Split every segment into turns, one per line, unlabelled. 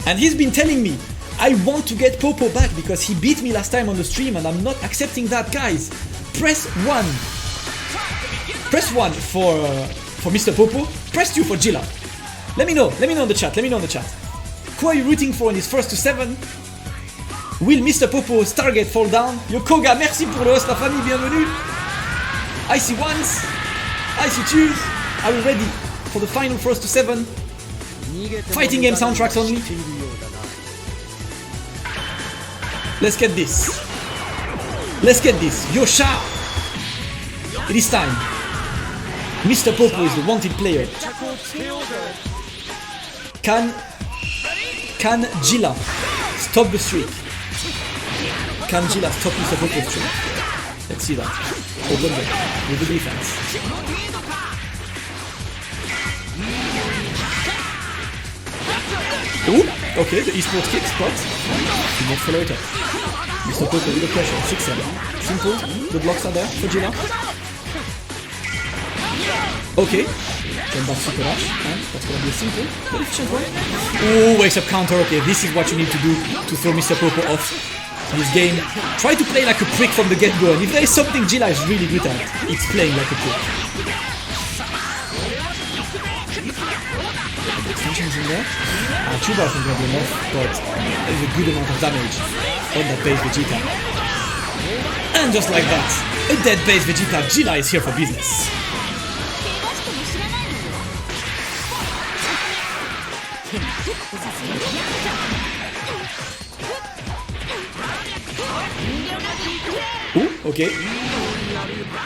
And he's been telling me, I want to get Popo back because he beat me last time on the stream and I'm not accepting that, guys. Press 1. Press 1 for Mr. Popo. Press 2 for Jilla. Let me know in the chat, Who are you rooting for in his first to 7? Will Mr. Popo's target fall down? Yo Koga, merci pour le host, la famille, bienvenue. I see ones, I see twos. Are we ready for the final first to 7? Fighting game soundtracks only. Let's get this. Yosha! It is time. Mr. Popo is the wanted player. Can Jilla stop the streak? Can Jilla stop Mr. Popo's streak? Let's see that. Open with the defense. Ooh, okay, the esports kick spot. Do not follow it up. Mr. Popo with the pressure, 6-7. Simple, the blocks are there for Jilla. Okay, turn back super rush, and that's gonna be a simple, but efficient one. Ooh, wakes up counter, okay, this is what you need to do to throw Mr. Popo off this game. Try to play like a prick from the get-go, and if there is something Jilla is really good at, it's playing like a prick. Extensions in there. Chuba isn't gonna be enough, but there's a good amount of damage on that base Vegeta. And just like that, a dead base Vegeta, Jilla is here for business. Ooh, okay.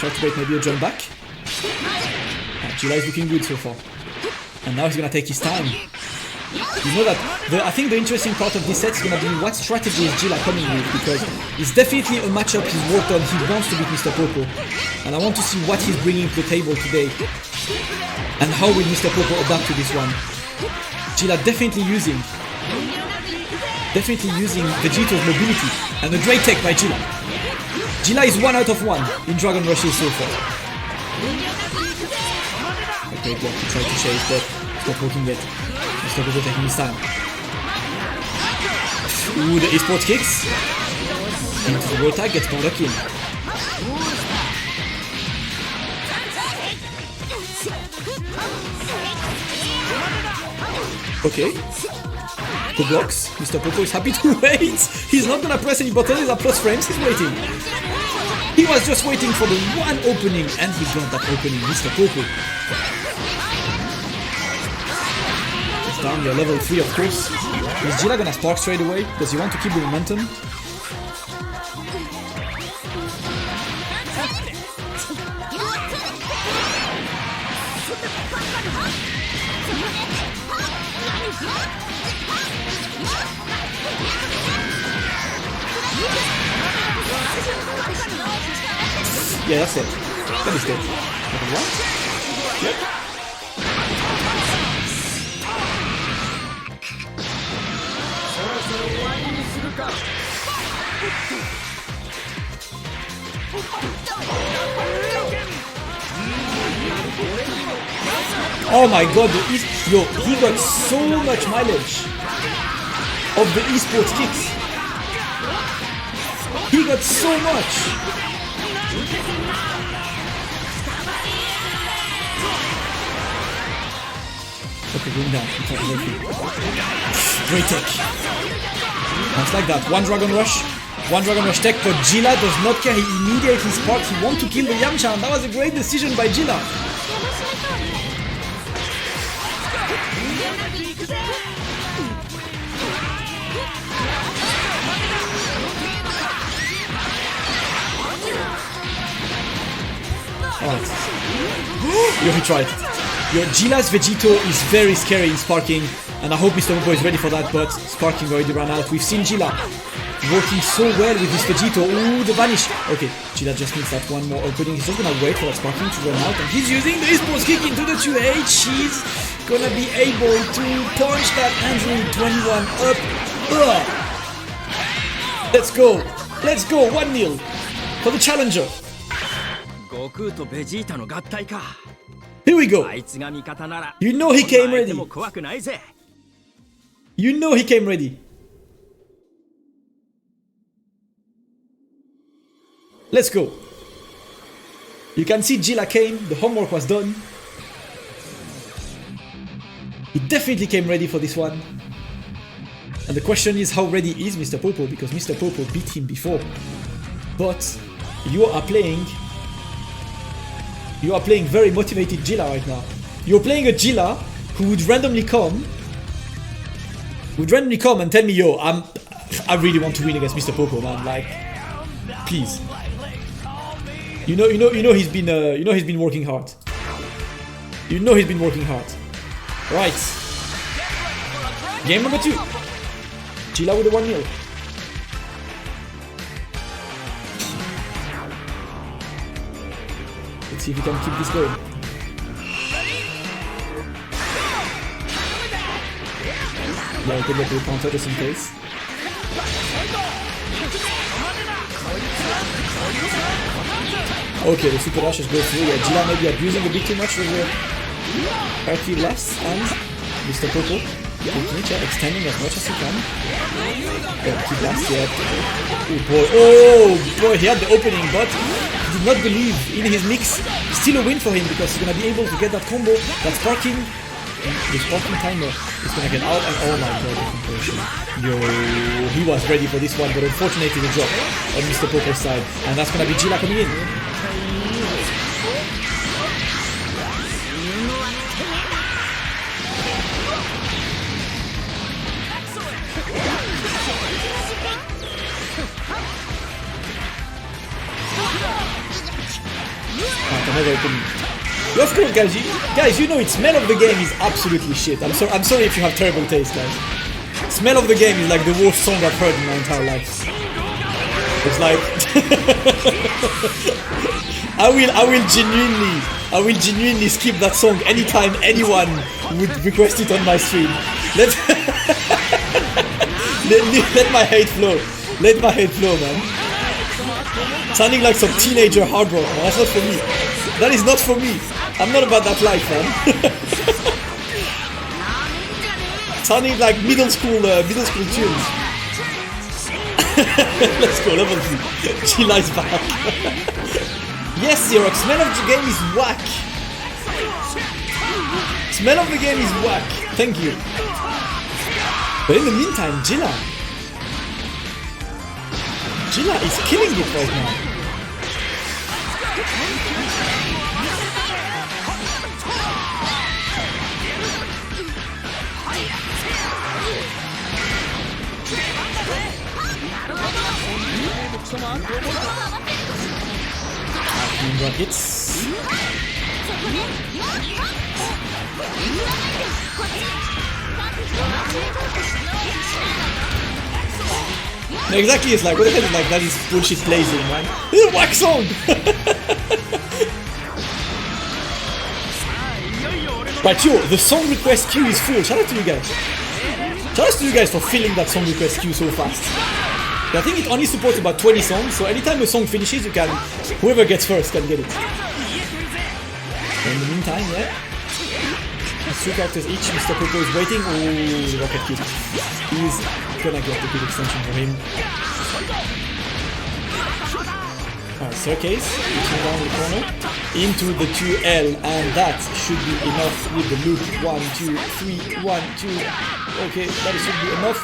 Try to break maybe a jump back. Jilla is looking good so far. And now he's gonna take his time. You know that I think the interesting part of this set is gonna be what strategy is Jilla coming with, because it's definitely a matchup he's worked on. He wants to beat Mr. Popo, and I want to see what he's bringing to the table today, and how will Mr. Popo adapt to this one. Jilla definitely using Vegeto's mobility, and a great tech by Jilla. Jilla is 1 out of 1 in Dragon Rushes so far. Okay, block to try to chase, but it's not working yet. Mr. Popo taking his time. Ooh, the esports kicks. Into the road tag, gets power kill. Okay. The blocks. Mr. Popo is happy to wait. He's not gonna press any buttons, he's at plus frames, he's waiting. He was just waiting for the one opening, and he got that opening, Mr. Popo. It's down, you're level 3 of course. Is Jilla gonna spark straight away? Does he want to keep the momentum? Yeah, that's it. That is good. Level 1? Yep. Oh my god, yo, he got so much mileage of the esports kicks. He got so much. Okay, going down. Great tech. Just like that. One Dragon Rush tech, but Jilla does not care. He immediately sparks. He wants to kill the Yamcha, and that was a great decision by Jilla. Alright. Yo, he tried. Yo, Jilla's Vegito is very scary in sparking, and I hope Mr. Popo is ready for that, but sparking already ran out. We've seen Jilla working so well with this Vegito. Ooh, the vanish. Okay, Jilla just needs that one more opening. He's just gonna wait for that sparking to run out, and he's using the esports kick into the 2H. He's gonna be able to punch that Andrew 21 up. Ugh. Let's go. 1-0 for the challenger. Here we go. You know he came ready. You know he came ready. Let's go. You can see Jilla came, the homework was done. He definitely came ready for this one. And the question is, how ready is Mr. Popo? Because Mr. Popo beat him before. But you are playing very motivated Jilla right now. You're playing a Jilla who would randomly come and tell me, yo, I really want to win against Mr. Popo, man. Like, please. You know he's been working hard. You know he's been working hard. Right. Game number 2. Jilla with a 1-0. Let's see if we can keep this going. Yeah, good luck with the counter just in case. Okay, the super dash is going through. Yeah, Jilla may be abusing a bit too much with the RT left, and Mr. Popo extending as much as he can. Key blast, yeah. Oh boy, he had the opening, but he did not believe in his mix. Still a win for him because he's gonna be able to get that combo, that sparking. The sparking timer is gonna get out, and oh my god, the compression. Yo, he was ready for this one, but unfortunately the drop on Mr. Popo's side, and that's gonna be Jilla coming in. Of course, guys, you know it. Smell of the game is absolutely shit. I'm sorry if you have terrible taste, guys. Smell of the game is like the worst song I've heard in my entire life. It's like I will genuinely skip that song anytime anyone would request it on my stream. Let my hate flow. Let my hate flow, man. Sounding like some teenager hard rock, man. That's not for me. That is not for me. I'm not about that life, man. Sounding like middle school tunes. Let's go, level 3. Jilla is back. Yes, Xerox, smell of the game is whack. Smell of the game is whack. Thank you. But in the meantime, Jilla is killing it right now. Rockets. No, exactly, it's like, what the hell is like, that is bullshit blazing, man. This is a whack song! But yo, the song request queue is full. Shout out to you guys. Shout out to you guys for filling that song request queue so fast. I think it only supports about 20 songs, so anytime a song finishes, you can, whoever gets first can get it. So in the meantime, yeah, 3 characters each. Mr. Popo is waiting. Oh, the rocket kid. He's gonna get the big extension for him. Alright, staircase, reaching down the corner into the 2L, and that should be enough with the loop. 1, 2, 3, 1, 2. Okay, that should be enough.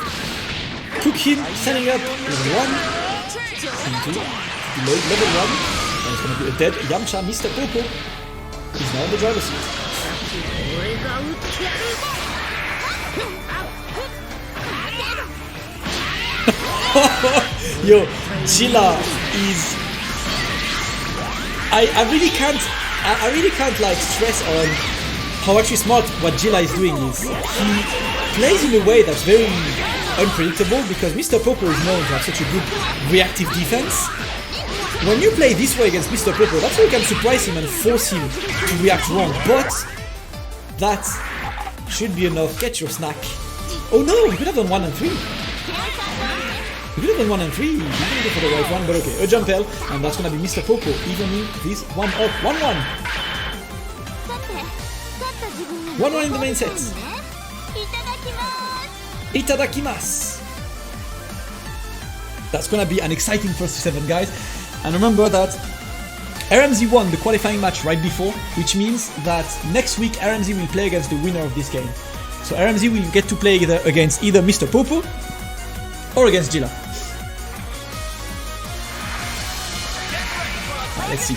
Took him, standing up, level 1, into below level 1, and it's gonna be a dead Yamcha. Mr. Popo is now in the driver's seat. Yo, Jilla is... I really can't like stress on how actually smart what Jilla is doing is. He plays in a way that's very unpredictable because Mr. Popo is known to have such a good reactive defense. When you play this way against Mr. Popo, that's how you can surprise him and force him to react wrong. But that should be enough. Get your snack. Oh no, you could have done 1 and 3. You could have done 1 and 3. You didn't go for the right one, but okay. A jump L, and that's gonna be Mr. Popo evening this one up. 1-1. 1-1 in the main set. Itadakimasu. That's gonna be an exciting first to 7, guys. And remember that RMZ won the qualifying match right before, which means that next week RMZ will play against the winner of this game. So RMZ will get to play against either Mr. Popo or against Jilla. Let's see.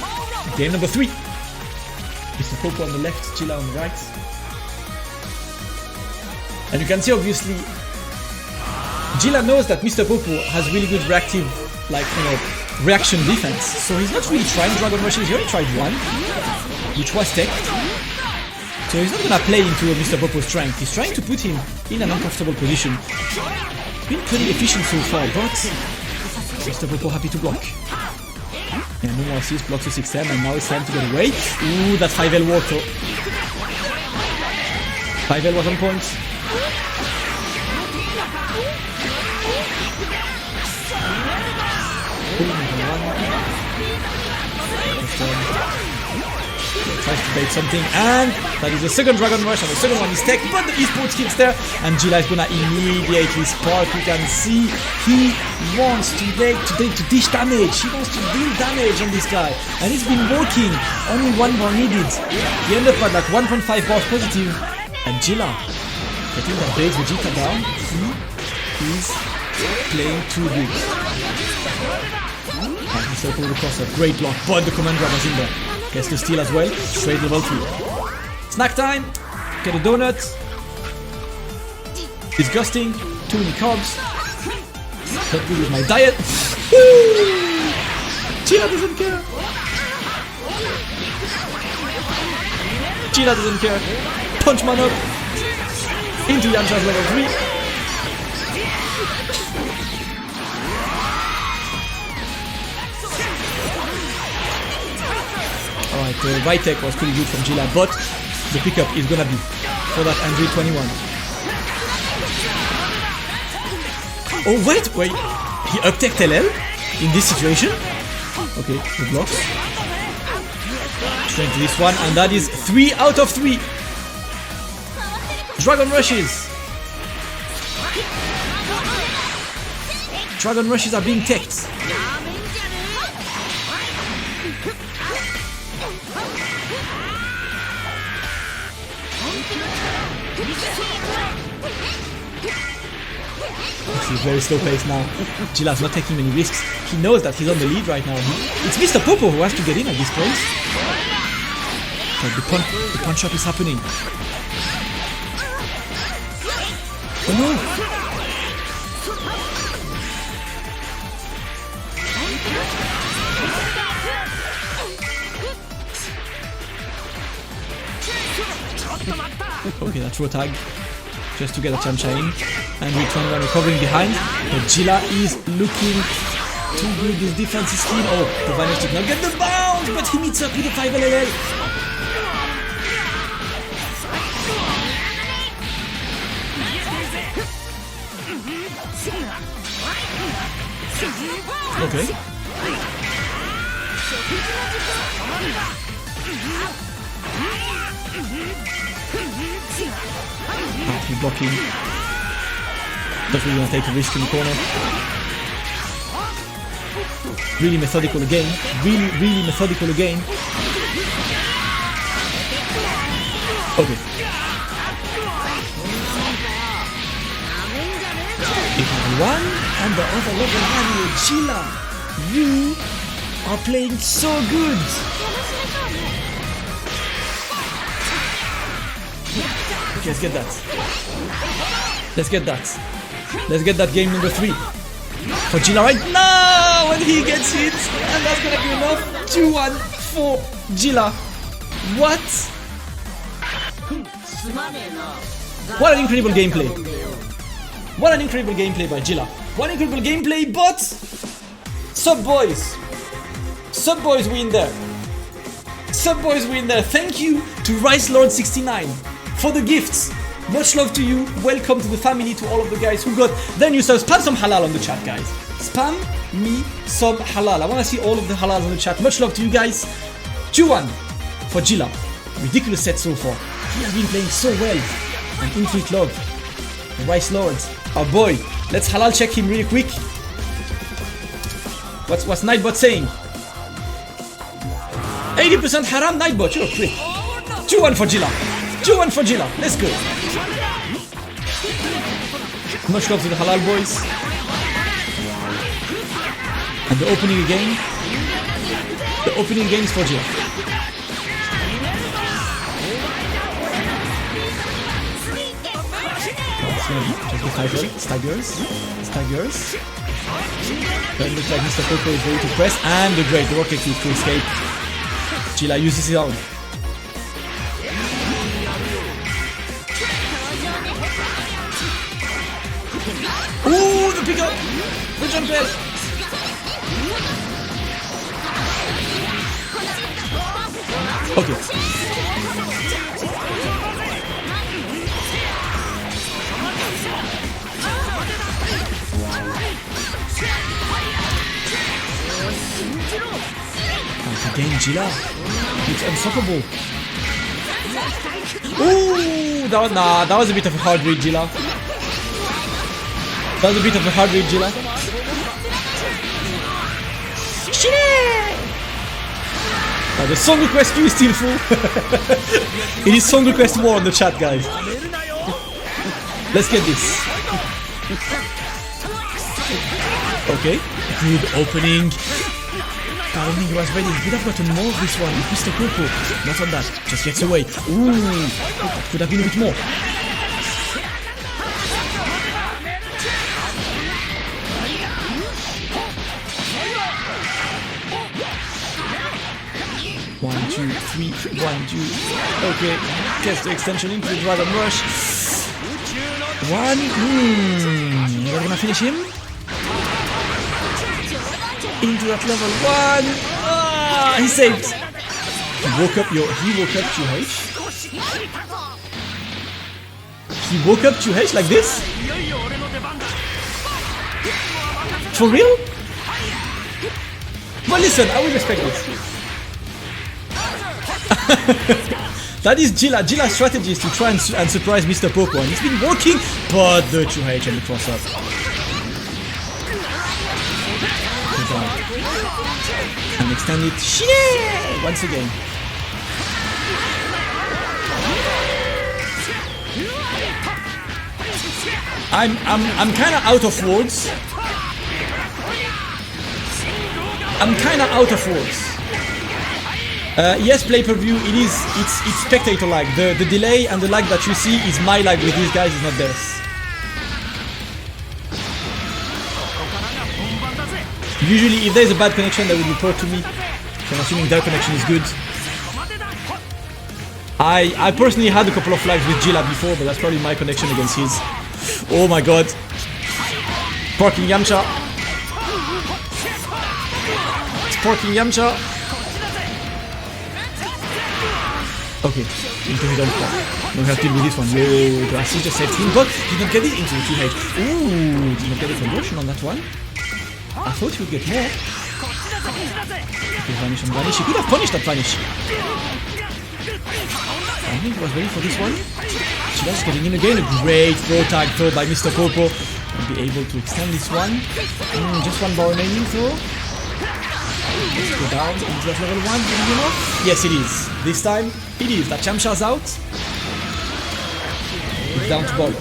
Game number 3. Mr. Popo on the left, Jilla on the right. And you can see obviously Jilla knows that Mr. Popo has really good reactive, reaction defense. So he's not really trying Dragon Rushes. He only tried one, which was tech. So he's not gonna play into Mr. Popo's strength. He's trying to put him in an uncomfortable position. Been pretty efficient so far, but Mr. Popo happy to block. And no more assist, blocks to 6M, and now it's time to get away. Ooh, that 5L walked. 5L was on point. Tries to bait something, and that is the second Dragon Rush, and the second one is tech, but the esports kicks there, and Jilla is gonna immediately spark. You can see he wants to dish damage. He wants to deal damage on this guy, and it's been working. Only 1 bar needed. He ended up at like 1.5 bars positive, and Jilla getting that base Vegeta down. He is playing too good. And he circled across a great block, but the command grab was in there. Gets the steal as well. Straight level 3. Snack time. Get a donut. Disgusting. Too many carbs. Not good with my diet. Jilla doesn't care. Jilla doesn't care. Punch man up. Into Yamcha's level 3. Alright, the right tech was pretty good from Jilla, but the pickup is gonna be for that Android 21. Oh, wait! He up-teched LL in this situation? Okay, good blocks. Straight to this one, and that is 3 out of 3! Dragon Rushes! Dragon Rushes are being teched. He's very slow paced now. Jilla's not taking many risks. He knows that he's on the lead right now. It's Mr. Popo who has to get in at this point. But the punch up is happening. Oh no! Okay, that's raw tag. Just to get a Chamcha in. And we turn around recovering behind. But Jilla is looking too good. His defense is clean. Oh, the Vanish did not get the bounce, but he meets up with a 5LL. Okay. He's blocking. Definitely gonna take a risk in the corner. Really methodical again. Really methodical again. Okay. One and the other level one, Jilla. You are playing so good. Okay, let's get that. Let's get that. Let's get that game number 3 for Jilla right now, and he gets it, and that's gonna be enough. 2-1 for Jilla. What? What an incredible gameplay. What an incredible gameplay by Jilla. What incredible gameplay, but Sub Boys win there. Sub Boys win there. Thank you to Rice Lord 69 for the gifts. Much love to you. Welcome to the family, to all of the guys who got their new subs. Spam some halal on the chat, guys. Spam me some halal. I want to see all of the halals on the chat. Much love to you guys. 2-1 for Jilla. Ridiculous set so far. He has been playing so well. And infinite love. The Rice Lords Oh boy, let's halal check him really quick. What's Nightbot saying? 80% haram, Nightbot, you're quick. 2-1 for Jilla. 2-1 for Jilla. Let's go. Much love to the halal boys. And the opening again. The opening again is for Jilla. It's gonna be staggers. It looks like Mr. Popo is ready to press, and the great rocket kick to escape. Jilla uses his own. Ooh, the pick up! The jump head! Okay. Again, Jilla. It's unstoppable. Ooh, that was a bit of a hard read, Jilla. That was a bit of a hard read, Jilla. The song request queue is still full. It is song request more on the chat, guys. Let's get this. Okay, good opening. I don't think he was ready. He could have gotten more of this one with Mr. Popo. Not on that. Just gets away. Ooh, could have been a bit more. One, two, three, 1, 2. Okay, gets the extension into the Dragon Rush. One. We're gonna finish him. Into that level 1. Ah, he saved. He woke up 2H. He woke up 2H like this? For real? But listen, I will respect this. That is Jilla's strategy, is to try and surprise Mr. Popo, and it's been working, but the 2H and the cross up. And extend it. Yeah! Once again. I'm kind of out of words. Yes, play per view. It's spectator lag. The delay and the lag that you see is my lag with these guys, is not theirs. Usually, if there's a bad connection, they will report to me. So I'm assuming their connection is good. I personally had a couple of lags with Jilla before, but that's probably my connection against his. Oh my god. Parking Yamcha. It's parking Yamcha. Okay, into his own spot. No help deal with this one. Whoa, Grassy just saved him, but did not get it into the 2H. Ooh, did not get a conversion on that one. I thought he would get more. Okay, vanish on vanish. He could have punished that vanish. I think he was ready for this one. Jilla's getting in again. A great throw tag throw by Mr. Popo. I'll be able to extend this one. Just one bar remaining throw. Let's go down into that level 1. Yes, it is. This time, it is. That Yamcha's out. It's down to ball.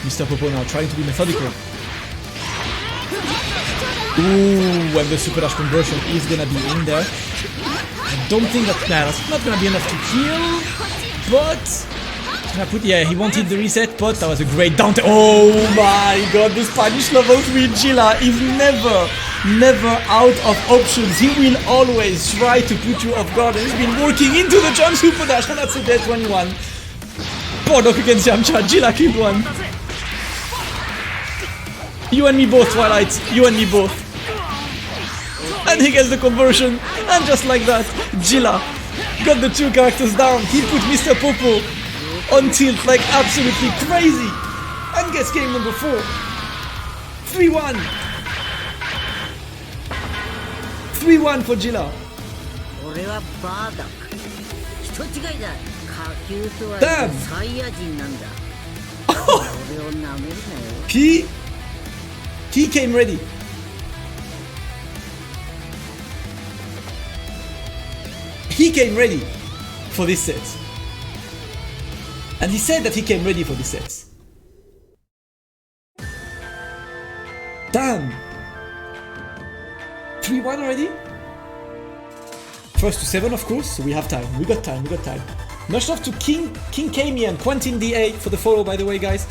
Mr. Popo now trying to be methodical. Ooh, and the super dash conversion is gonna be in there. I don't think that's not gonna be enough to kill, but he wanted the reset, but that was a great down. Oh my god, the Spanish level 3 Jilla is never out of options. He will always try to put you off guard, and he's been working into the jump super dash, and that's a dead 21. Poor dog against Yamcha. Jilla killed one. You and me both, Twilight. You and me both. And he gets the conversion. And just like that, Jilla got the 2 characters down. He put Mr. Popo on tilt like absolutely crazy. And gets game number 4. 3-1. 3-1 for Jilla. Damn. He came ready. He came ready for this set. And he said that he came ready for this set. Damn. 3-1 already? First to 7, of course, so we have time. We got time. Much love to King Kami and Quentin DA for the follow, by the way, guys.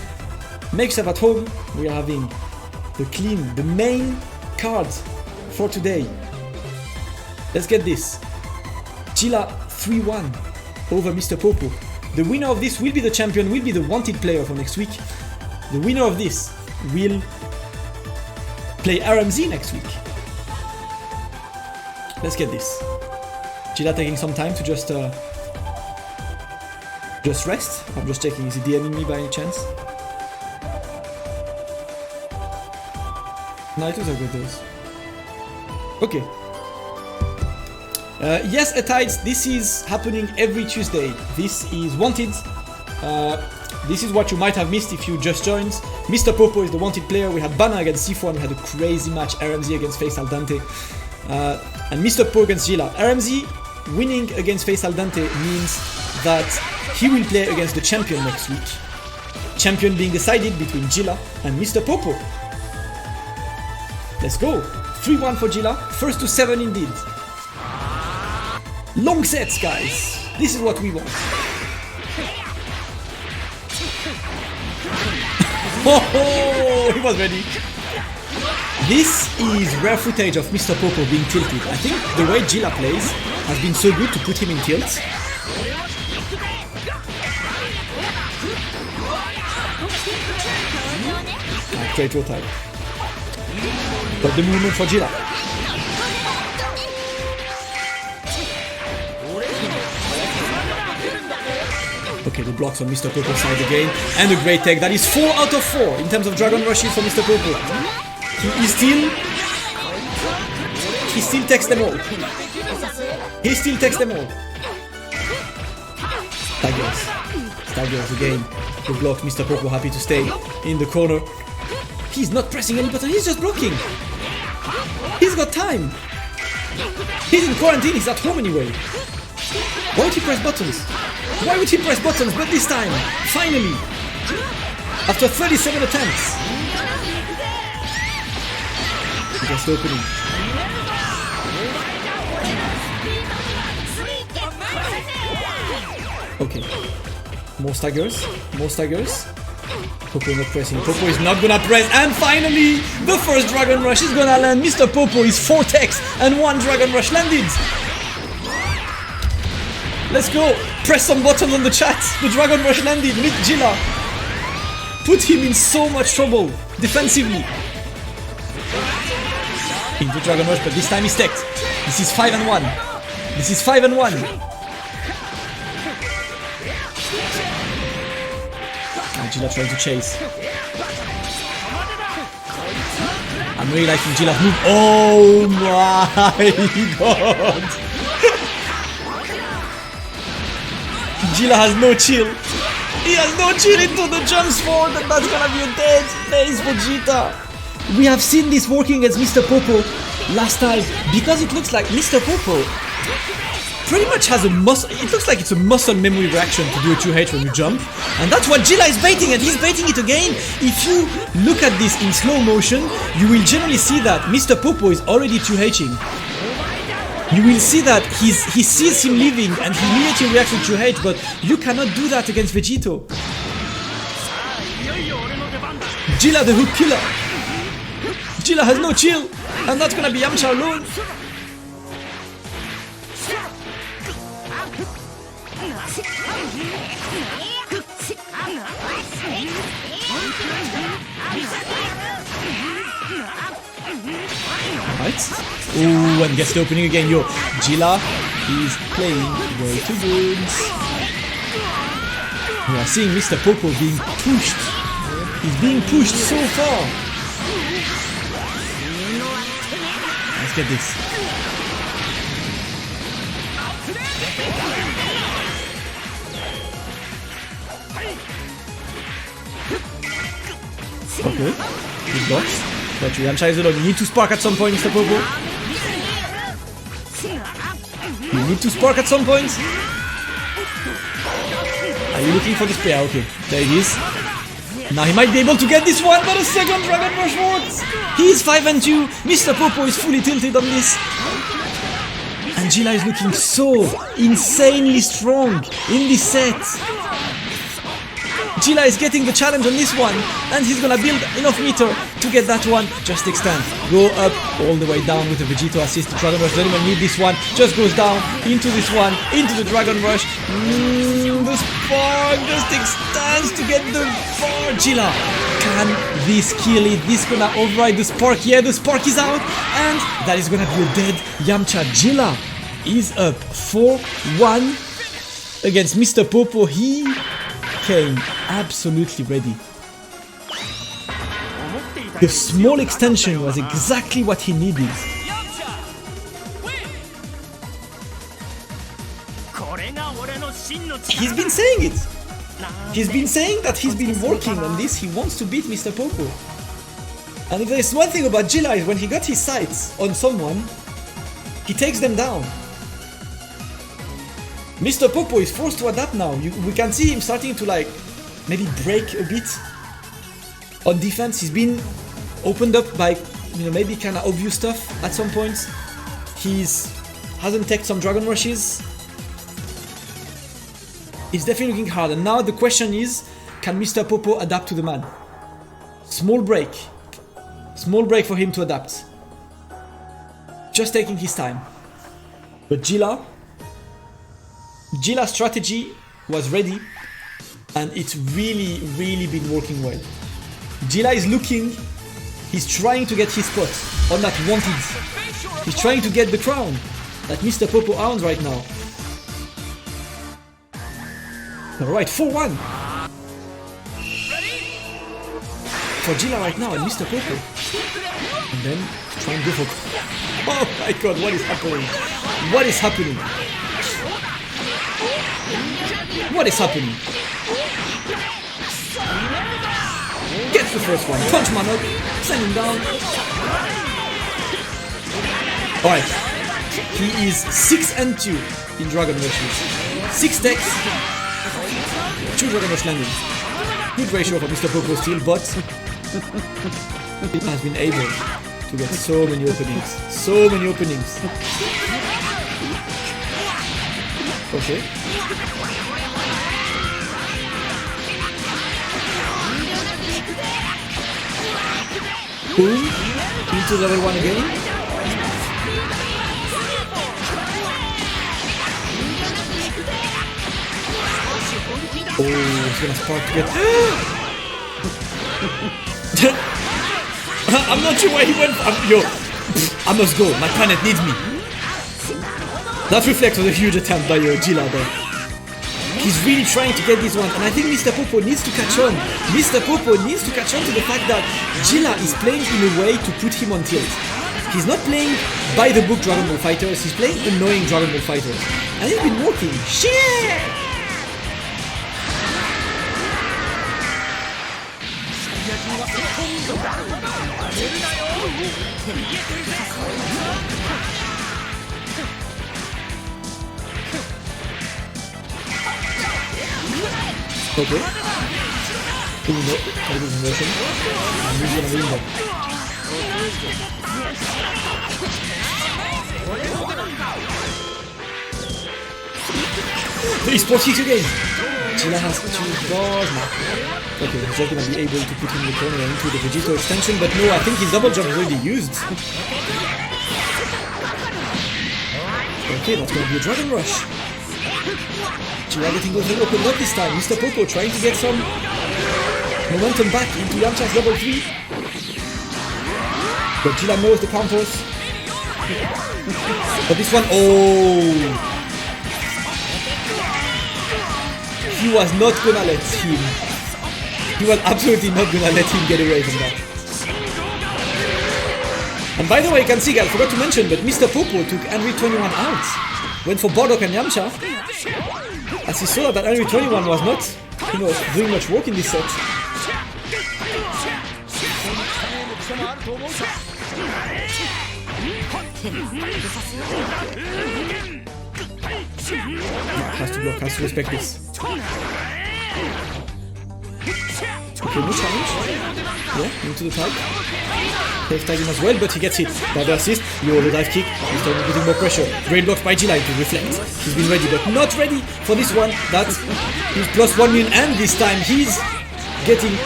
Make yourself at home. We are having the main cards for today. Let's get this. Jilla 3-1 over Mr. Popo. The winner of this will be the champion, will be the wanted player for next week. The winner of this will play RMZ next week. Let's get this. Jilla taking some time to just rest. I'm just checking, is he DMing me by any chance? No, it was a good dose. Okay. Yes, Atides, this is happening every Tuesday. This is Wanted. This is what you might have missed if you just joined. Mr. Popo is the wanted player. We had Bana against C4 and we had a crazy match. RMZ against Face Al Dante. And Mr. Po against Jilla. RMZ winning against Face Al Dante means that he will play against the champion next week. Champion being decided between Jilla and Mr. Popo. Let's go. 3-1 for Jilla. First to 7 indeed. Long sets, guys. This is what we want. Oh, he was ready. This is rare footage of Mr. Popo being tilted. I think the way Jilla plays has been so good to put him in tilt. Great roll type. But the movement for Jilla. Okay, the blocks on Mr. Popo's side again. And a great tech. That is 4 out of 4 in terms of Dragon Rushes for Mr. Popo. He still takes them all. He still takes them all. Staggers again. The blocks, Mr. Popo happy to stay in the corner. He's not pressing any button, he's just blocking. He's got time. He's in quarantine, he's at home anyway. Why would he press buttons? Why would he press buttons? But this time, finally, after 37 attempts. Just opening. Okay. More staggers. Popo not pressing. Popo is not gonna press. And finally, the first Dragon Rush is gonna land. Mr. Popo is 4 techs and 1 Dragon Rush landed. Let's go. Press some buttons on the chat. The Dragon Rush landed. Meet Jilla. Put him in so much trouble defensively. Into Dragon Rush, but this time he's teched. This is 5 and 1. This is 5 and 1. Jilla trying to chase. I'm really liking Jilla's move. Oh my god! Jilla has no chill. He has no chill into the jumps forward, and that's gonna be a dead phase for Jita. We have seen this working against Mr. Popo last time because it looks like Mr. Popo pretty much has a muscle. It looks like it's a muscle memory reaction to do a 2H when you jump, and that's what Jilla is baiting, and he's baiting it again. If you look at this in slow motion, you will generally see that Mr. Popo is already 2Hing. You will see that he sees him leaving and he immediately reacts to 2H, but you cannot do that against Vegito. Jilla the hook killer. Jilla has no chill, and that's gonna be Yamcha alone. Right. Oh, and gets the opening again. Yo, Jilla is playing way too good. We are seeing Mr. Popo being pushed. He's being pushed so far. Let's get this. Okay, good blocks. But Yamcha is alone. You need to spark at some point, Mr. Popo. You need to spark at some point. Are you looking for the spray? Okay, there it is. Now he might be able to get this one, but a second Dragon Rush works. He is 5 and 2. Mr. Popo is fully tilted on this. And Jilla is looking so insanely strong in this set. Jilla is getting the challenge on this one, and he's gonna build enough meter to get that one. Just extend, go up all the way down with the Vegito assist. The Dragon Rush doesn't even need this one, just goes down into this one, into the Dragon Rush. The spark just extends to get the bar. Jilla, can this kill it? This gonna override the spark. Yeah, the spark is out, and that is gonna be a dead Yamcha. Jilla is up 4-1 against Mr. Popo. He came absolutely ready. The small extension was exactly what he needed. He's been saying it. He's been saying that he's been working on this. He wants to beat Mr. Popo. And if there's one thing about Jilla is when he got his sights on someone, he takes them down. Mr. Popo is forced to adapt now. We can see him starting to like maybe break a bit on defense. He's been opened up by maybe kind of obvious stuff at some points. Hasn't taken some Dragon Rushes. It's definitely looking hard. And now the question is, can Mr. Popo adapt to the man? Small break for him to adapt. Just taking his time. But Jilla's strategy was ready, and it's really been working well. Jilla is looking, he's trying to get his spot on that wanted. He's trying to get the crown that Mr. Popo owns right now. Alright, 4-1 for Jilla right now and Mr. Popo. And then try and go for... Oh my god, what is happening? What is happening? What is happening? Gets the first one. Punch man up. Send him down. Alright. He is 6 and 2 in Dragon Rushes. 6 decks. 2 Dragon Rush landings. Good ratio for Mr. Popo still, but he has been able to get so many openings. So many openings. Okay. Boom. Into the other one again. Oh, it's gonna spark to get... I'm not sure where he went. I must go. My planet needs me. That reflects on a huge attempt by Jilla there. He's really trying to get this one, and I think Mr. Popo needs to catch on. Mr. Popo needs to catch on to the fact that Jilla is playing in a way to put him on tilt. He's not playing by the book Dragon Ball Fighters, he's playing annoying Dragon Ball Fighters. And it's been working. Shit! Okay. Uno, conversion. I'm really gonna win that. Three sport kicks again. Jilla has 2 bars now. Okay, he's just gonna be able to put him in the corner and into the Vegito extension, but no, I think his double jump is already used. Okay, that's gonna be a Dragon Rush. Jilla getting those opened up this time. Mr. Popo trying to get some momentum back into Yamcha's double 3. But Jilla knows the counters. But this one, oh! He was not gonna let him. He was absolutely not gonna let him get away from that. And by the way, you can see, I forgot to mention, but Mr. Popo took Henry 21 out. went for Bardock and Yamcha, as he saw that Unreal 21 was not, doing much work in this set. Has to block, has to respect this. Okay, no challenge. Yeah, into the tag. Takes tag him as well, but he gets hit by the assist. Yo, the dive kick. He's starting putting more pressure. Great blocks by Jila to reflect. He's been ready, but not ready for this one. That's he's plus 1 million, and this time he's getting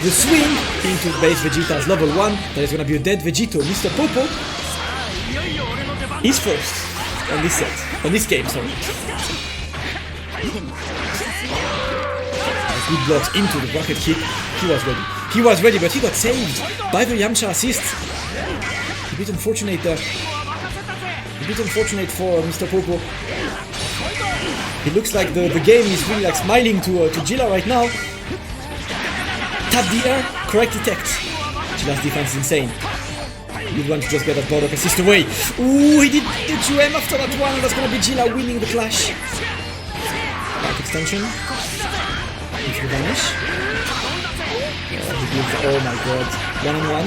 the swing into base Vegeta's level 1. That is going to be a dead Vegito. Mr. Popo is first on this set. On this game, sorry. Good blocks into the bracket kick. He was ready. He was ready, but he got saved by the Yamcha assist. A bit unfortunate there. A bit unfortunate for Mr. Popo. It looks like the game is really like smiling to Jilla right now. Tap the air, correct detect. Jilla's defense is insane. You'd want to just get that Bardock assist away. Ooh, he did the 2M after that one. That's gonna be Jilla winning the clash. Back extension. Into the vanish. Oh my god. 1-on-1?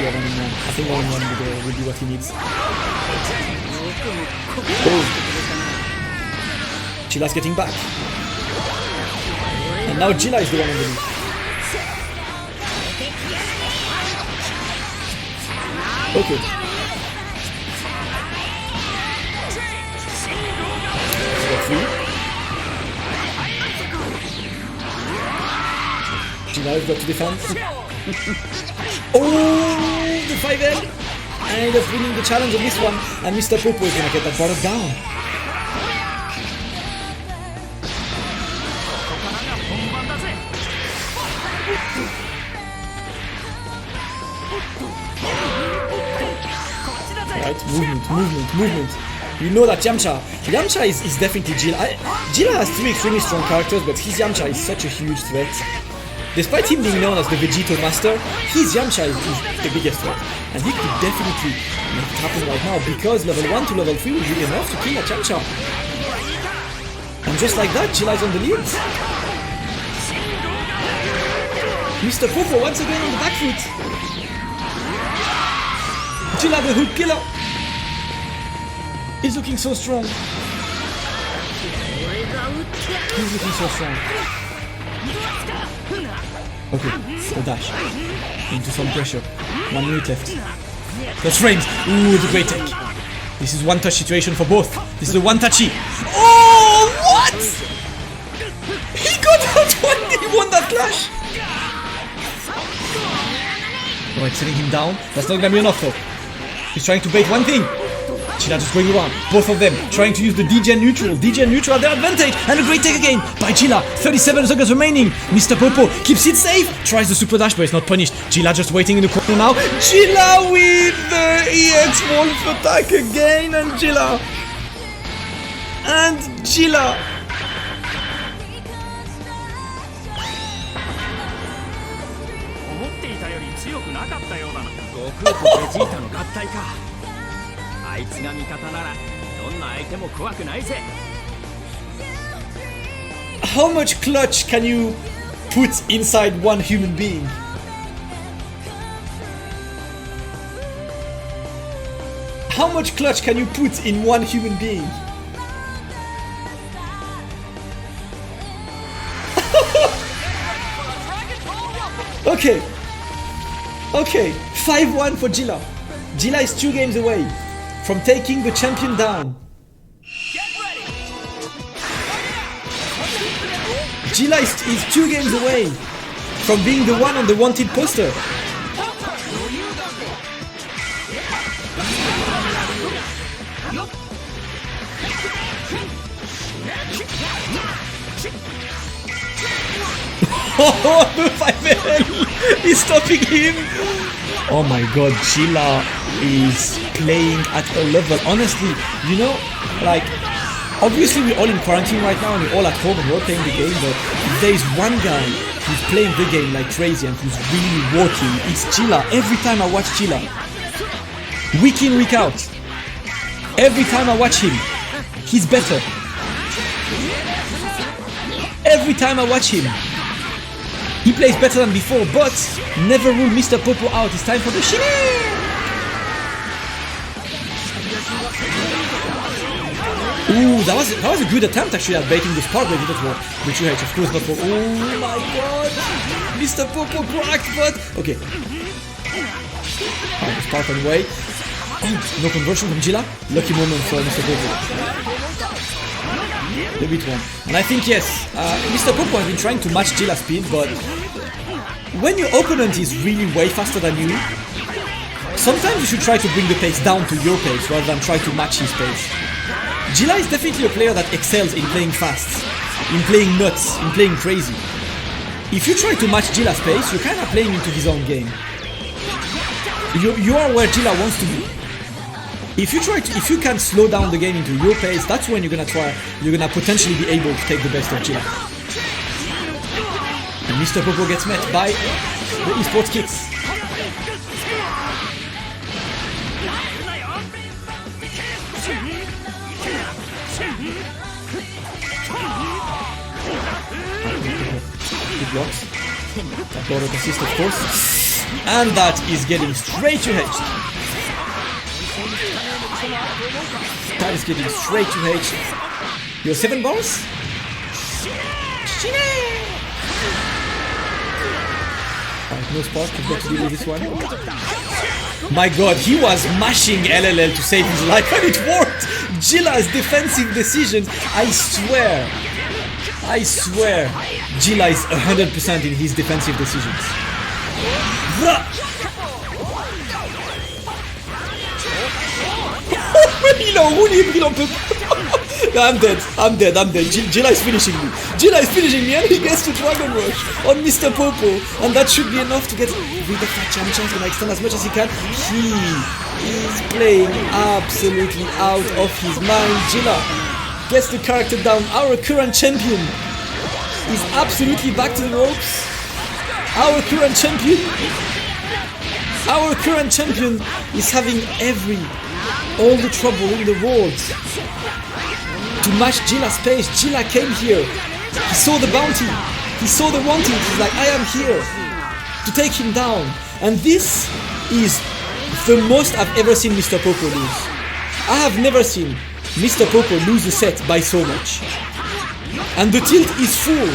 Yeah, 1-on-1. I think 1-on-1 will be what he needs. Oh. Jilla's getting back. And now Jilla is the one on the lead. Okay. Got free. Jilla has got to defend. Oh, the 5L! And he ends up winning the challenge on this one. And Mr. Popo is going to get that Bardock down. Right, movement. You know that Yamcha is definitely Jilla. Jilla has 3 extremely strong characters, but his Yamcha is such a huge threat. Despite him being known as the Vegito Master, his Yamcha is the biggest threat. And he could definitely make it happen right now, because level 1 to level 3 will be enough to kill that Yamcha. And just like that, Jilla is on the lead. Mr. Popo once again on the back foot. Jilla the hook killer. He's looking so strong. He's looking so strong. Okay, the dash. Into some pressure. 1 minute left. Plus frames. Ooh, the great tech. This is one touch situation for both. This is the one touchy. Oh, what? He got out one. He won that clash. Oh, it's sending him down. That's not gonna be enough though. He's trying to bait one thing. Jilla just going around. Both of them trying to use the DJ neutral. DJ neutral at their advantage. And a great take again by Jilla. 37 seconds remaining. Mr. Popo keeps it safe. Tries the super dash, but it's not punished. Jilla just waiting in the corner now. Jilla with the EX Wolf attack again. And Jilla. How much clutch can you put inside one human being? How much clutch can you put in one human being? Okay, 5-1 for Jilla. Jilla is 2 games away from taking the champion down. Jilla is 2 games away from being the one on the wanted poster. Oh, the 5L is stopping him. Oh my god, Jilla is playing at a level. Honestly, you know, like, obviously we're all in quarantine right now and we're all at home and we're all playing the game, but if there is one guy who's playing the game like crazy and who's really working, it's Jilla. Every time I watch Jilla, week in, week out, every time I watch him, he's better. Every time I watch him, he plays better than before, but never rule Mr. Popo out. It's time for the Jilla! Ooh, that was a good attempt actually at baiting the spark, but not for the 2H, of course, not for. Oh my god! Mr. Popo cracked, but. Okay. Alright, spark on the way. Oh, no conversion from Jilla. Lucky moment for Mr. Popo. The beat one. And I think, yes, Mr. Popo has been trying to match Jilla's speed, but when your opponent is really way faster than you, sometimes you should try to bring the pace down to your pace rather than try to match his pace. Jilla is definitely a player that excels in playing fast, in playing nuts, in playing crazy. If you try to match Jilla's pace, you're kind of playing into his own game. You are where Jilla wants to be. If you can slow down the game into your pace, that's when you're gonna potentially be able to take the best of Jilla. And Mr. Popo gets met by the esports kicks. Good blocks. That auto assist, of course. And that is getting straight to H. That is getting straight to H. Your 7 balls? Alright, no spark, you've got to deal with this one. My god, he was mashing LLL to save his life and it worked! Jilla's defensive decisions, I swear, Jilla is 100% in his defensive decisions. Il a roulé, il en peut pas. I'm dead. Jilla is finishing me and he gets to Dragon Rush on Mr. Popo. And that should be enough to get rid of that champion. Gonna extend as much as he can. He is playing absolutely out of his mind. Jilla gets the character down. Our current champion is absolutely back to the ropes. Our current champion is having all the trouble in the world to match Jilla's pace. Jilla came here, he saw the bounty, he saw the wanting, he's like, I am here to take him down. And this is the most I've ever seen Mr. Popo lose. I have never seen Mr. Popo lose a set by so much. And the tilt is full.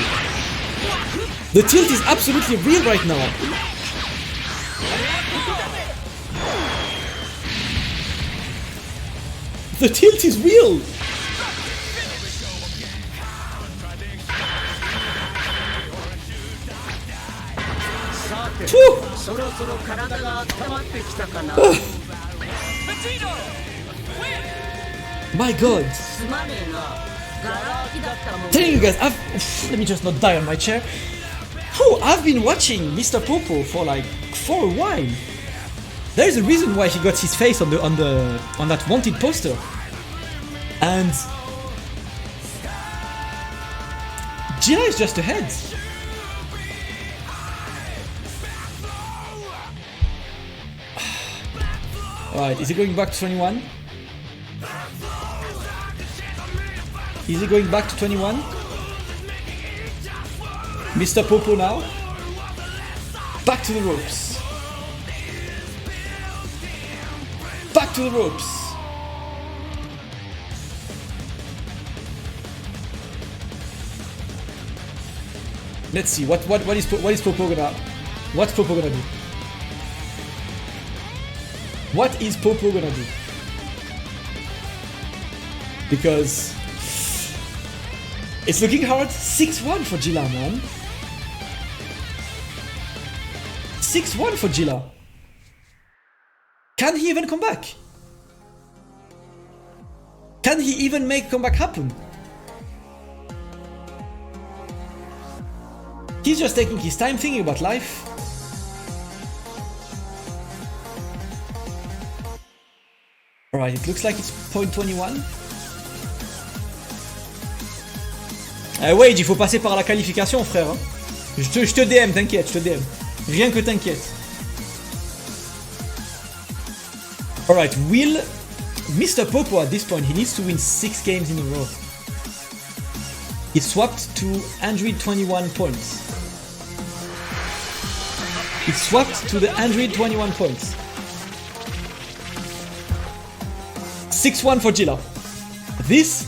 The tilt is absolutely real right now. The tilt is real! My god! Telling you guys, let me just not die on my chair. I've been watching Mr. Popo for a while. There is a reason why he got his face on that wanted poster. And Jilla is just ahead. Alright, is he going back to 21? Is he going back to 21? Mr. Popo now. Back to the ropes. Back to the ropes. Let's see what's Popo gonna do? What is Popo gonna do? Because it's looking hard. 6-1 for Jilla, man. 6-1 for Jilla. Can he even come back? Can he even make a comeback happen? He's just taking his time thinking about life. Alright, it looks like it's point 21. Wade, il faut passer par la qualification, frère. Hein. Je te DM, t'inquiète, je te DM. Rien que t'inquiète. Alright, will Mr. Popo at this point, he needs to win 6 games in a row. He swapped to 121 points. He swapped to the 121 points. 6-1 for Jilla. This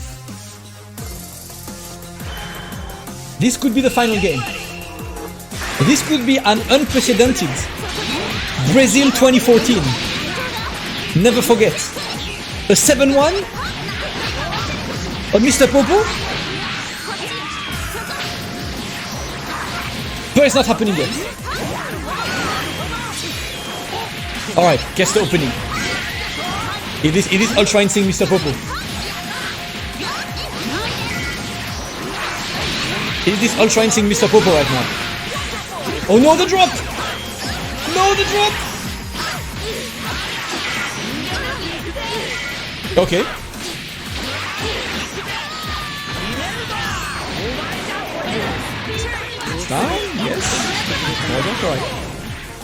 could be the final game. This could be an unprecedented Brazil 2014. Never forget. A 7-1 on Mr. Popo. But it's not happening yet. Alright, guess the opening. It is Ultra Instinct Mr. Popo. It is Ultra Instinct Mr. Popo right now. Oh no, the drop! No, the drop! Okay. It's down, yes. No, don't cry.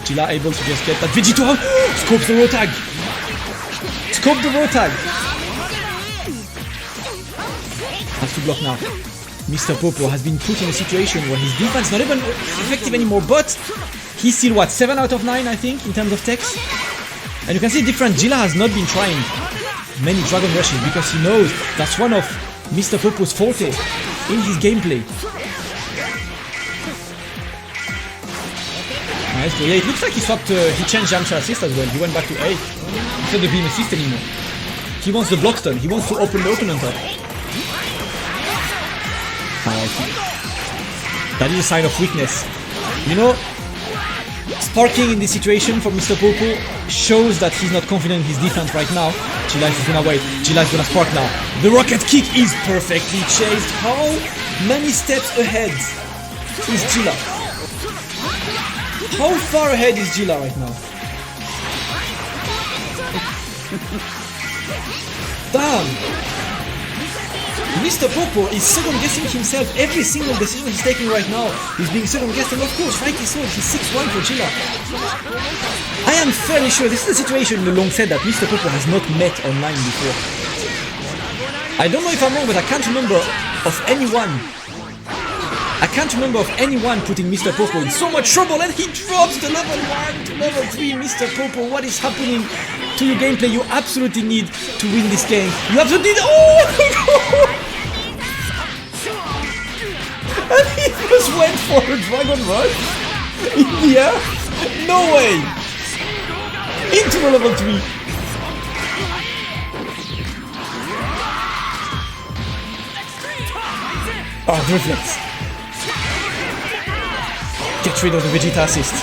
Jila able to just get that Vegito out. Scope the road tag. Scope the road tag. Has to block now. Mr. Popo has been put in a situation where his defense is not even effective anymore, but he's still what, 7 out of 9 I think in terms of techs. And you can see different. Jila has not been trying many Dragon Rushes because he knows that's one of Mr. Popo's forte in his gameplay. Nice go. Yeah, it looks like he swapped, he changed Yamcha assist as well. He went back to 8 instead of being assist anymore. He wants the block stun, he wants to open the opponent up. That is a sign of weakness. You know, sparking in this situation for Mr. Popo shows that he's not confident in his defense right now. Jilla is gonna wait. Jilla is gonna spark now. The rocket kick is perfectly chased. How many steps ahead is Jilla? How far ahead is Jilla right now? Damn! Mr. Popo is second-guessing himself. Every single decision he's taking right now is being second-guessed, and of course, rightly so, he's 6-1 for Jilla. I am fairly sure this is a situation in the long set that Mr. Popo has not met online before. I don't know if I'm wrong, but I can't remember of anyone. I can't remember of anyone putting Mr. Popo in so much trouble, and he drops the level 1 to level 3. Mr. Popo, what is happening to your gameplay? You absolutely need to win this game. You absolutely need. Oh! And he just went for a Dragon Rush in the air? No way! Into the level 3. Oh, the reflex. Get rid of the Vegeta assist.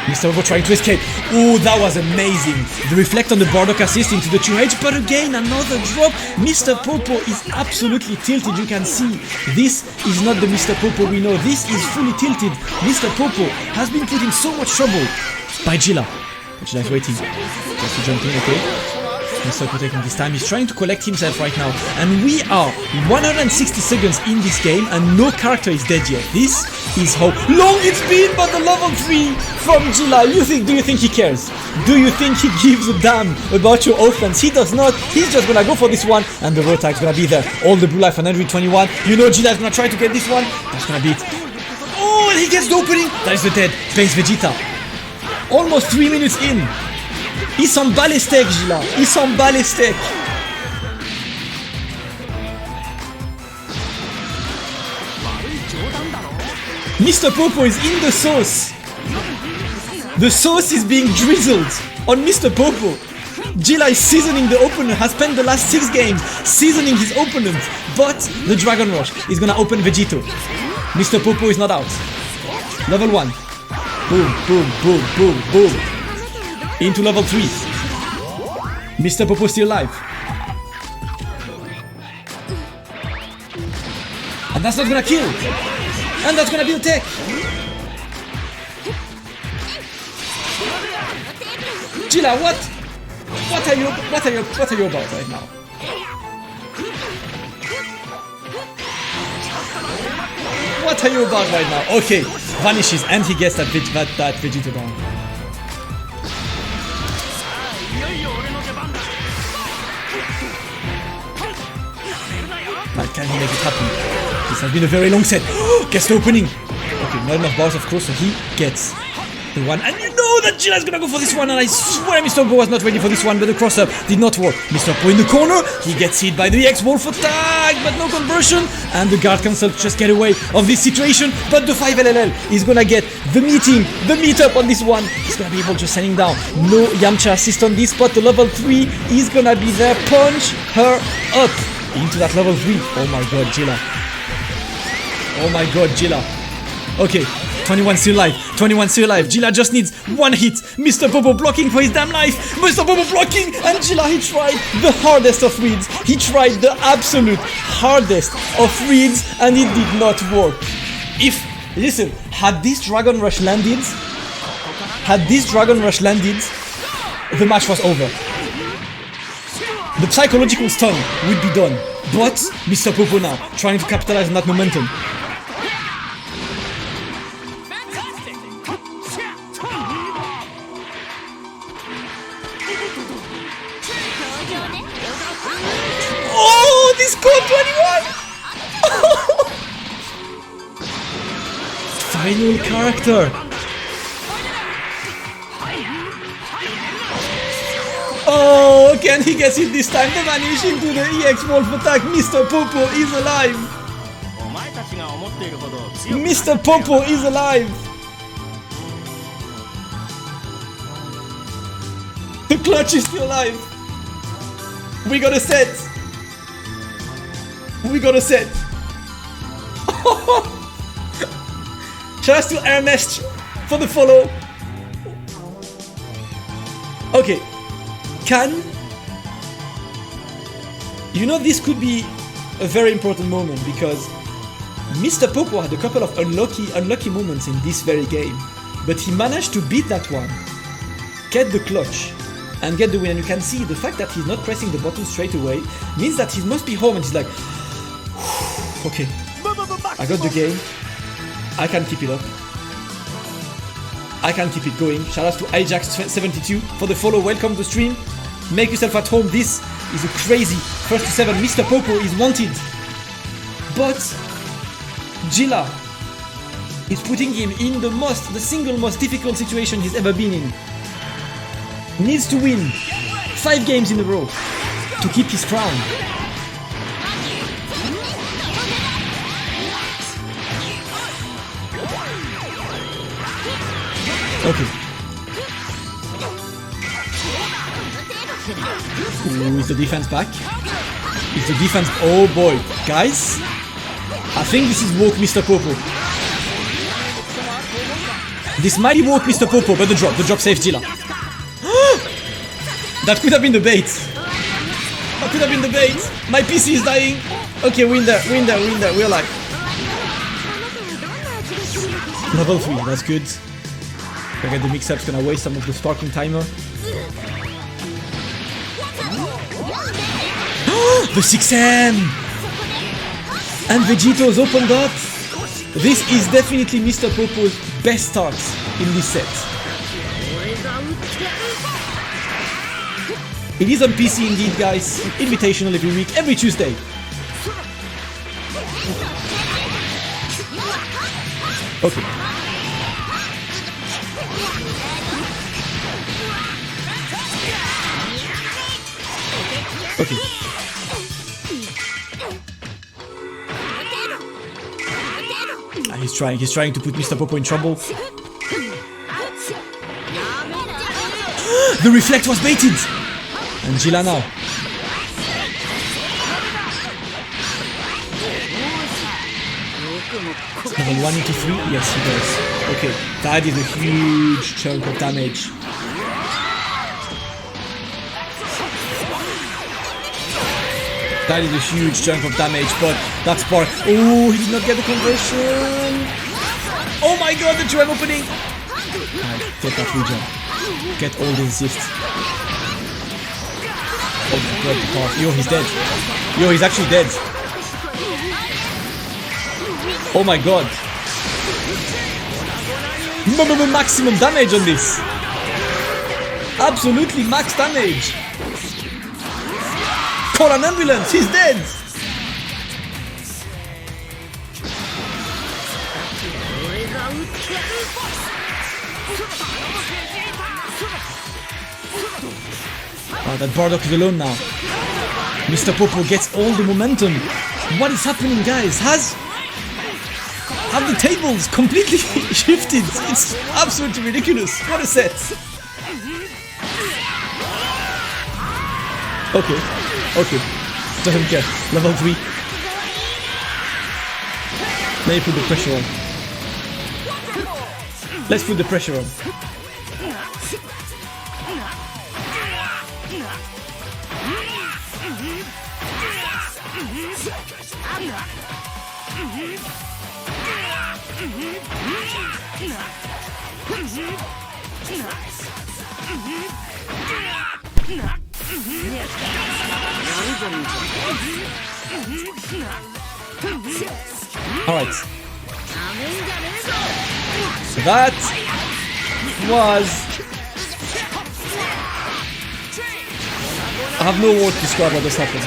Mr. Popo trying to escape. Oh, that was amazing. The reflect on the Bardock assist into the 2H, but again, another drop. Mr. Popo is absolutely tilted. You can see this is not the Mr. Popo we know. This is fully tilted. Mr. Popo has been put in so much trouble by Jilla. Jilla is waiting. Just to jump in, okay? Mr. Popo taking this time. He's trying to collect himself right now. And we are 160 seconds in this game and no character is dead yet. This is how long it's been, but the level 3 from Jilla. Do you think he cares? Do you think he gives a damn about your offense? He does not. He's just gonna go for this one and the road tag's gonna be there. All the blue life on 121. You know Jilla is gonna try to get this one. That's gonna be it. Oh, and he gets the opening. That is the dead. Base Vegeta. Almost 3 minutes in. Il s'emballe les steaks, Jilla. Il s'emballe les steaks. Mr. Popo is in the sauce. The sauce is being drizzled on Mr. Popo. Jilla is seasoning the opponent, has spent the last 6 games seasoning his opponent. But the Dragon Rush is gonna open Vegito. Mr. Popo is not out. Level 1. Boom, boom, boom, boom, boom. Into level 3. Mr. Popo still alive. And that's not gonna kill. And that's gonna be a tech. Jilla, what are you about right now? What are you about right now? Okay, vanishes and he gets that Vegito down. Can he make it happen? This has been a very long set. Gets the opening. Okay, not enough bars, of course, so he gets the one. And you know that Jilla is gonna go for this one, and I swear Mr. Popo was not ready for this one, but the cross-up did not work. Mr. Popo in the corner, he gets hit by the EX wall for tag, but no conversion, and the guard cancel to just get away of this situation, but the 5 LLL is gonna get the meet-up on this one. He's gonna be able to sending down. No Yamcha assist on this spot. The level 3 is gonna be there. Punch her up into that level 3. Oh my god, Jilla. Oh my god, Jilla. Okay, 21 still alive. 21 still alive. Jilla just needs one hit. Mr. Popo blocking for his damn life. Mr. Popo blocking, and Jilla, he tried the hardest of reads. He tried the absolute hardest of reads, and it did not work. Listen, had this Dragon Rush landed, the match was over. The psychological stun would be done. But Mr. Popo now trying to capitalize on that momentum. Oh, this code 21! Final character. Oh, can he get it this time? The vanish into the EX Wolf attack. Mr. Popo is alive. Mr. Popo is alive. The clutch is still alive. We got a set. We got a set. Shout out to Hermes for the follow. Okay. You know, this could be a very important moment because Mr. Popo had a couple of unlucky moments in this very game, but he managed to beat that one, get the clutch, and get the win. And you can see the fact that he's not pressing the button straight away means that he must be home and he's like, okay, I got the game, I can keep it up, I can keep it going. Shout out to Ajax72 for the follow. Welcome to the stream. Make yourself at home. This is a crazy first to 7. Mr. Popo is wanted, but Jilla is putting him in the single most difficult situation he's ever been in. Needs to win 5 games in a row to keep his crown. Okay. Ooh, is the defense back? Is the defense... Oh boy. Guys, I think this is woke Mr. Popo. This might be woke Mr. Popo, but the drop saves Jilla. That could have been the bait. That could have been the bait. My PC is dying. Okay, we're in there, we're alive. Level 3, that's good. Gonna get the mix-up's gonna waste some of the sparking timer. The 6M! And Vegito's opened up. This is definitely Mr. Popo's best start in this set. It is on PC indeed, guys. Invitational every week, every Tuesday. Okay. Okay. He's trying to put Mr. Popo in trouble. The reflect was baited! And Jilla now. Level 1 into 3? Yes, he does. Okay, that is a huge chunk of damage. That is a huge chunk of damage, but that spark. Oh, he did not get the conversion. Oh my god, the gem opening. Alright, get that regen. Get all the resist. Oh my god, the path. Yo, he's dead. Yo, he's actually dead. Oh my god. Maximum damage on this. Absolutely max damage. Call an ambulance, he's dead! Oh, that Bardock is alone now. Mr. Popo gets all the momentum. What is happening, guys? Have the tables completely shifted? It's absolutely ridiculous. What a set. Okay. Doesn't care. Level 3. Let me put the pressure on. Let's put the pressure on. Alright. That was... I have no words to describe what just happened.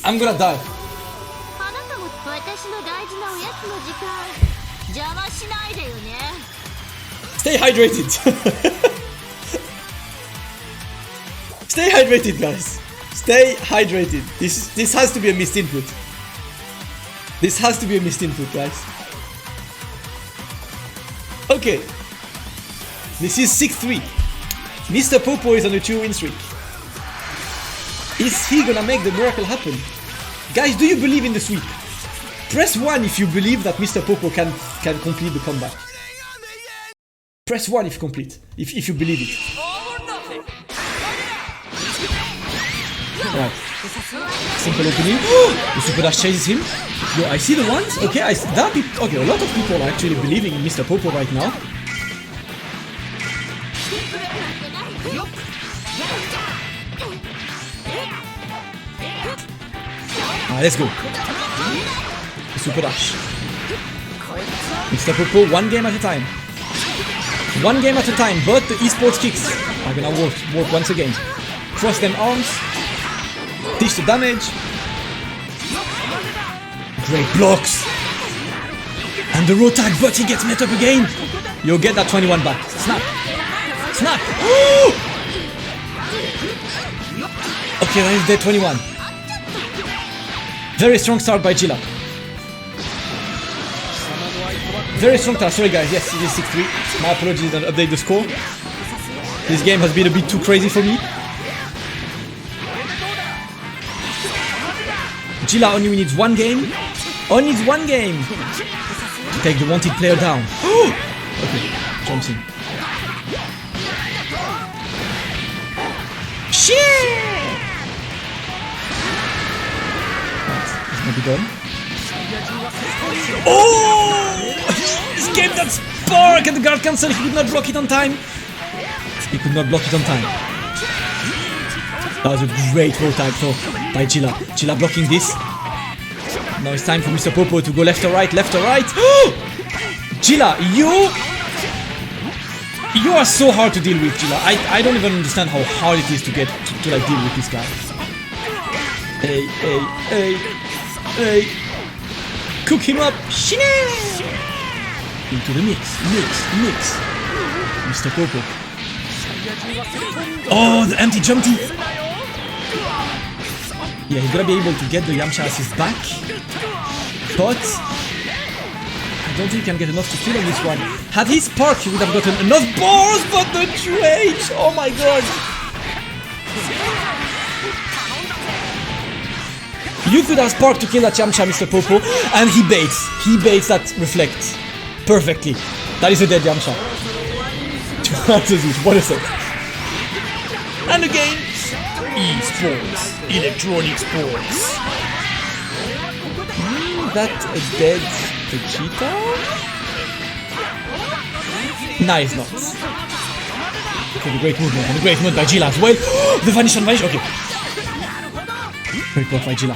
I'm gonna die. Stay hydrated. Stay hydrated, guys. Stay hydrated. This has to be a missed input. This has to be a missed input, guys. Okay. This is 6-3. Mr. Popo is on a 2-win streak. Is he gonna make the miracle happen? Guys, do you believe in the sweep? Press 1 if you believe that Mr. Popo can complete the comeback. Press 1 if you believe it. Right. Simple opening. The super dash chases him. Yo, I see the ones. Okay, okay, a lot of people are actually believing in Mr. Popo right now. Let's go. The super dash. Mr. Popo, 1 game at a time. 1 game at a time, but the esports kicks are gonna work once again. Cross them arms. Dish the damage. Great blocks. And the road tag, but he gets met up again. You'll get that 21 back. Snap. Snap. Okay, that is dead 21. Very strong start by Jilla. Very strong start. Sorry guys, yes, it is 6-3. My apologies, I didn't update the score. This game has been a bit too crazy for me. Jilla only needs 1 game. Only needs 1 game to take the wanted player down. Okay, jumps in. Shit! This might be done. Oh! He escaped that spark and the guard cancel. He could not block it on time. He could not block it on time. That was a great roll tag throw by Jilla. Jilla blocking this. Now it's time for Mr. Popo to go left or right, left or right. Jilla, you are so hard to deal with, Jilla. I don't even understand how hard it is to get to like deal with this guy. Hey. Cook him up. Into the mix. Mr. Popo. Oh, the empty jump tee. Yeah, he's gonna be able to get the Yamcha assist back. But I don't think he can get enough to kill on this one. Had he sparked, he would have gotten enough bars, but the trade! Oh my god! You could have sparked to kill that Yamcha, Mr. Popo, and he baits. He baits that reflect perfectly. That is a dead Yamcha. What a set. And again, esports, electronic sports. That a dead Vegeta? Nice knots. Okay, the great movement, and the great movement by Jilla as well. The vanish on vanish, okay. Great block by Jilla.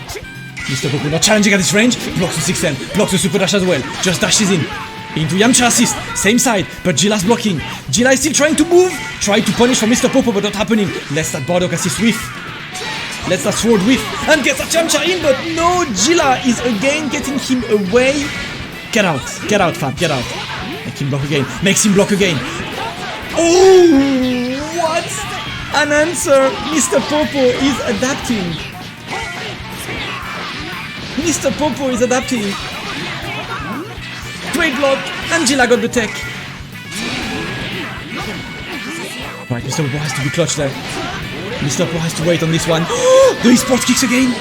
Mr. Popo not challenging at this range. Blocks the 6M, blocks the super dash as well. Just dashes in. Into Yamcha assist, same side, but Jilla's blocking. Jilla is still trying to move, try to punish for Mr. Popo, but not happening. Let's that Bardock assist whiff. Let's that sword whiff, and gets a Yamcha in, but no, Jilla is again getting him away. Get out, fam, get out. Make him block again, makes him block again. Oh, what an answer. Mr. Popo is adapting. Mr. Popo is adapting. Great block, and Jilla got the tech. Right, Mr. Popo has to be clutch there. Mr. Popo has to wait on this one. The esports kicks again.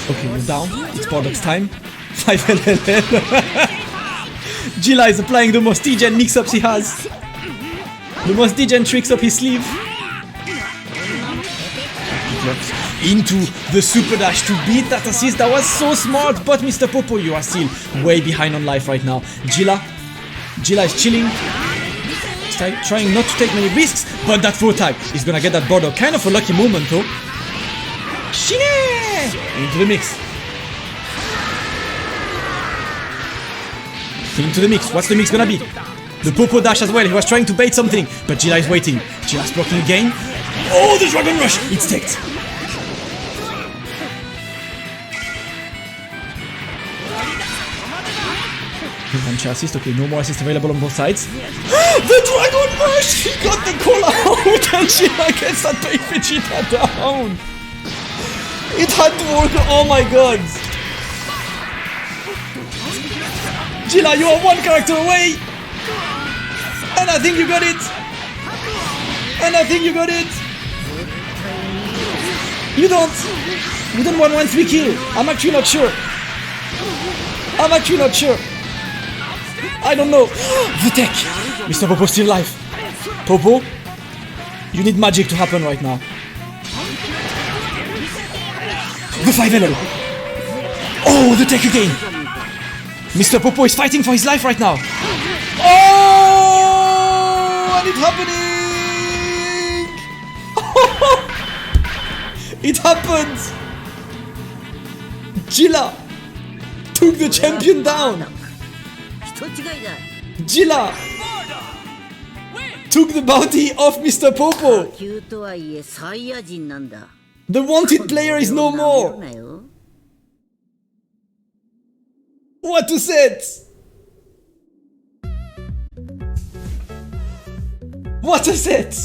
Okay, he's down. It's Bardock's time. 5 LLL. Jilla is applying the most degen mix-ups he has. The most degen tricks up his sleeve. Into the super dash to beat that assist. That was so smart, but Mr. Popo, you are still way behind on life right now. Jilla is chilling. Trying not to take many risks, but that throw tag is gonna get that Bardock. Kind of a lucky moment though. Shine! Into the mix. Into the mix. What's the mix gonna be? The Popo dash as well. He was trying to bait something, but Jilla is waiting. Jilla's blocking again. Oh, the Dragon Rush! It's teched. Yamcha assist. Okay, no more assist available on both sides. The Dragon Rush! He got the call out, and Jilla gets that big Vegeta down. It had to work. Oh my god. Jilla, you are one character away. And I think you got it. You don't. You don't want 1-3 kill. I'm actually not sure. I don't know. The tech. Mr. Popo still alive. Popo, you need magic to happen right now. The 5LL. Oh, the tech again. Mr. Popo is fighting for his life right now. Oh, and it's happening. It happened. Jilla took the champion down. Jilla took the bounty off Mr. Popo. The wanted player is no more. What a set! What a set!